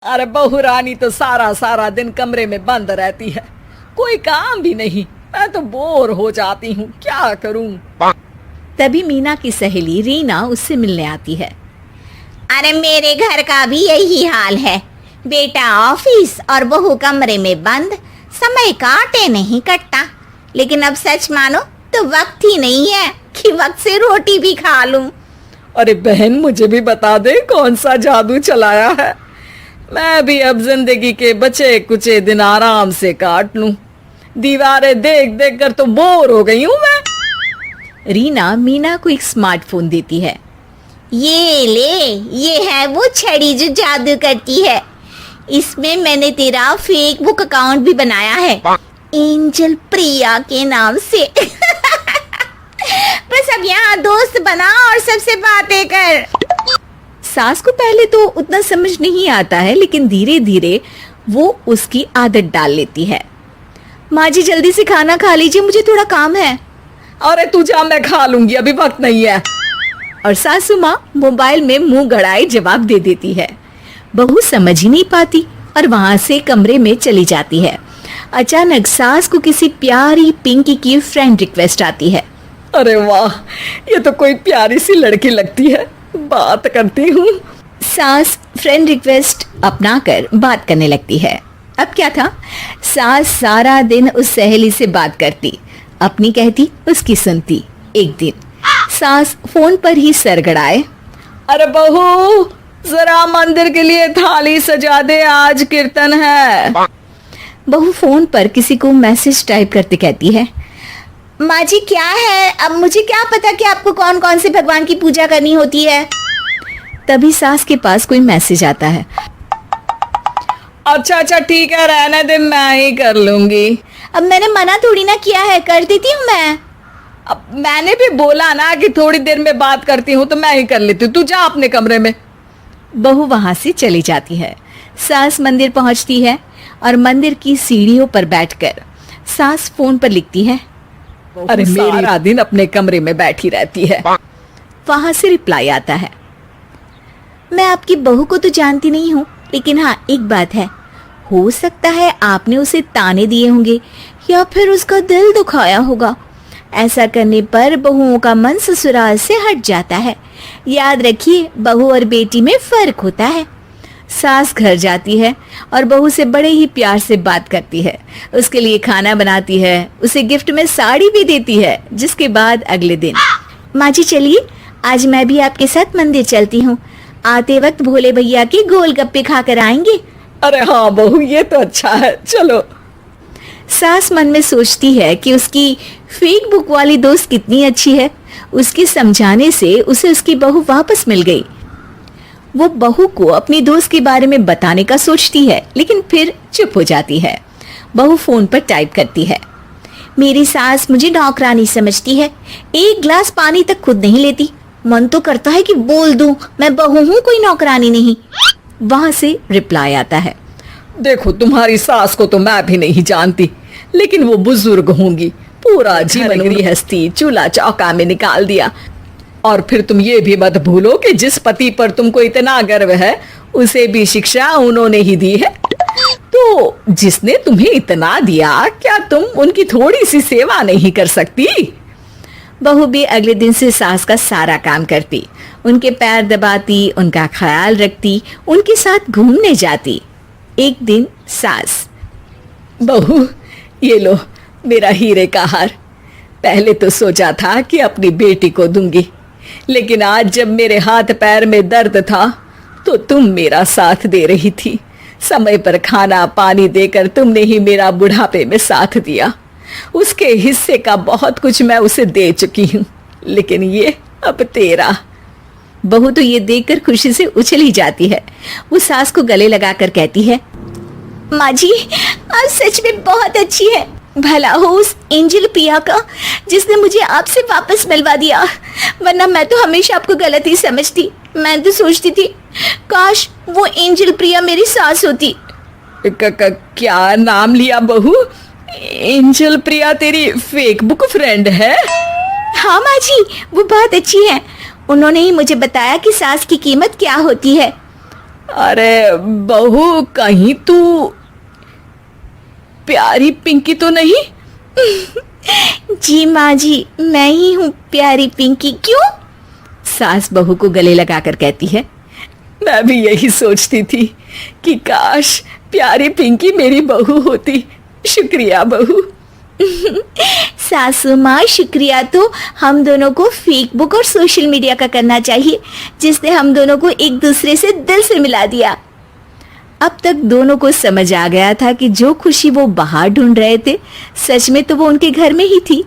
अरे बहू रानी तो सारा सारा दिन कमरे में बंद रहती है, कोई काम भी नहीं। मैं तो बोर हो जाती हूँ, क्या करूँ। तभी मीना की सहेली रीना उससे मिलने आती है। अरे मेरे घर का भी यही हाल है, बेटा ऑफिस और बहू कमरे में बंद, समय काटे नहीं कटता। लेकिन अब सच मानो तो वक्त ही नहीं है कि वक्त से रोटी भी खा लूं। अरे बहन, मुझे भी बता दे कौन सा जादू चलाया है, मैं भी अब जिंदगी के बचे कुचे दिन आराम से काट लूं। दीवारें देख देख कर तो बोर हो गई हूं मैं। रीना मीना को एक स्मार्टफोन देती है। ये ले, ये है वो छड़ी जो जादू करती है। इसमें मैंने तेरा फेसबुक अकाउंट भी बनाया है, एंजल प्रिया के नाम से। बस अब यहाँ दोस्त बना और सबसे बातें कर। सास को पहले तो उतना समझ नहीं आता है, लेकिन धीरे धीरे वो उसकी आदत डाल लेती है। माँ जी जल्दी से खाना खा लीजिए, मुझे थोड़ा काम है। अरे तू जा, मैं खा लूंगी, अभी वक्त नहीं है। और सासू माँ मोबाइल में मुंह गड़ाए जवाब दे देती है। बहू समझ ही नहीं पाती और वहां से कमरे में चली जाती है। अचानक सास को किसी प्यारी पिंकी की फ्रेंड रिक्वेस्ट आती है। अरे वाह, ये तो कोई प्यारी सी लड़की लगती है, बात करती हूँ। सास फ्रेंड रिक्वेस्ट अपनाकर बात करने लगती है। अब क्या था, सास सारा दिन उस सहेली से बात करती, अपनी कहती उसकी सुनती। एक दिन सास फोन पर ही सरगड़ाए, अरे बहू जरा मंदिर के लिए थाली सजा दे, आज कीर्तन है। बहू फोन पर किसी को मैसेज टाइप करते कहती है, माँ जी क्या है, अब मुझे क्या पता कि आपको कौन कौन से भगवान की पूजा करनी होती है। तभी सास के पास कोई मैसेज आता है। अच्छा अच्छा ठीक है, रहने दे, मैं ही कर लूंगी। अब मैंने मना थोड़ी ना किया है, कर देती हूँ मैं। अब मैंने भी बोला ना कि थोड़ी देर में बात करती हूँ, तो मैं ही कर लेती हूँ, तू जा अपने कमरे में। बहू वहां से चली जाती है। सास मंदिर पहुंचती है और मंदिर की सीढ़ियों पर बैठकर सास फोन पर लिखती है, अरे मेरा दिन अपने कमरे में बैठी रहती है। वहां से रिप्लाई आता है, मैं आपकी बहू को तो जानती नहीं हूँ, लेकिन हाँ एक बात है, हो सकता है आपने उसे ताने दिए होंगे या फिर उसका दिल दुखाया होगा। ऐसा करने पर बहुओं का मन ससुराल से हट जाता है। याद रखिए, बहू और बेटी में फर्क होता है। सास घर जाती है और बहू से बड़े ही प्यार से बात करती है, उसके लिए खाना बनाती है, उसे गिफ्ट में साड़ी भी देती है। जिसके बाद अगले दिन, माँ जी चलिए आज मैं भी आपके साथ मंदिर चलती हूँ, आते वक्त भोले भैया के गोलगप्पे खाकर आएंगे। अरे हाँ बहू, ये तो अच्छा है, चलो। सास मन में सोचती है कि उसकी फेक बुक वाली दोस्त कितनी अच्छी है। उसके समझाने से उसे उसकी बहू वापस मिल गई। वो बहू को अपनी दोस्त के बारे में बताने का सोचती है, लेकिन फिर चुप हो जाती है। बहू फोन पर टाइप करती है, मेरी सास मुझे नौकरानी समझती है, एक गिलास पानी तक खुद नहीं लेती। मन तो करता है कि बोल दूं, मैं बहू हूँ, कोई नौकरानी नहीं। वहां से रिप्लाई आता है, देखो तुम्हारी सास को तो मैं भी नहीं जानती, लेकिन वो बुजुर्ग होंगी, पूरा जीवन गृहस्थी चूल्हा चौका में निकाल दिया। और फिर तुम ये भी मत भूलो कि जिस पति पर तुमको इतना गर्व है, उसे भी शिक्षा उन्होंने ही दी है। तो जिसने तुम्हें इतना दिया, क्या तुम उनकी थोड़ी सी सेवा नहीं कर सकती? बहू भी अगले दिन से सास का सारा काम करती, उनके पैर दबाती, उनका ख्याल रखती, उनके साथ घूमने जाती। एक दिन सास, बहू ये लो मेरा हीरे का हार, पहले तो सोचा था कि अपनी बेटी को दूंगी, लेकिन आज जब मेरे हाथ पैर में दर्द था तो तुम मेरा साथ दे रही थी। समय पर खाना पानी देकर तुमने ही मेरा बुढ़ापे में साथ दिया। उसके हिस्से का बहुत कुछ मैं उसे दे चुकी हूँ, लेकिन ये अब तेरा। बहू तो ये देखकर खुशी से उछली जाती है। वो सास को गले लगाकर कहती है, माँ जी आज सच में बहुत अच्छी है, भला हो उस एंजल प्रिया का जिसने मुझे आपसे वापस मिलवा दिया, वरना मैं तो हमेशा आपको गलत ही समझती। मैं तो सोचती थी काश वो एंजल प्रिया मेरी सास होती। क्या नाम लिया बहू? एंजल प्रिया तेरी फेक बुक फ्रेंड है? हाँ माँ जी, वो बहुत अच्छी है, उन्होंने ही मुझे बताया कि सास की कीमत क्या होती है। अरे बहू, कहीं तू प्यारी पिंकी तो नहीं? जी माँ जी, मैं ही हूँ प्यारी पिंकी। क्यों? सास बहू को गले लगाकर कहती है। मैं भी यही सोचती थी कि काश प्यारी पिंकी मेरी बहू होती। शुक्रिया बहू। सासू माँ, शुक्रिया तो हम दोनों को फेसबुक और सोशल मीडिया का करना चाहिए, जिसने हम दोनों को एक दूसरे से दिल से मिला दिया। अब तक दोनों को समझ आ गया था कि जो खुशी वो बाहर ढूंढ रहे थे, सच में तो वो उनके घर में ही थी।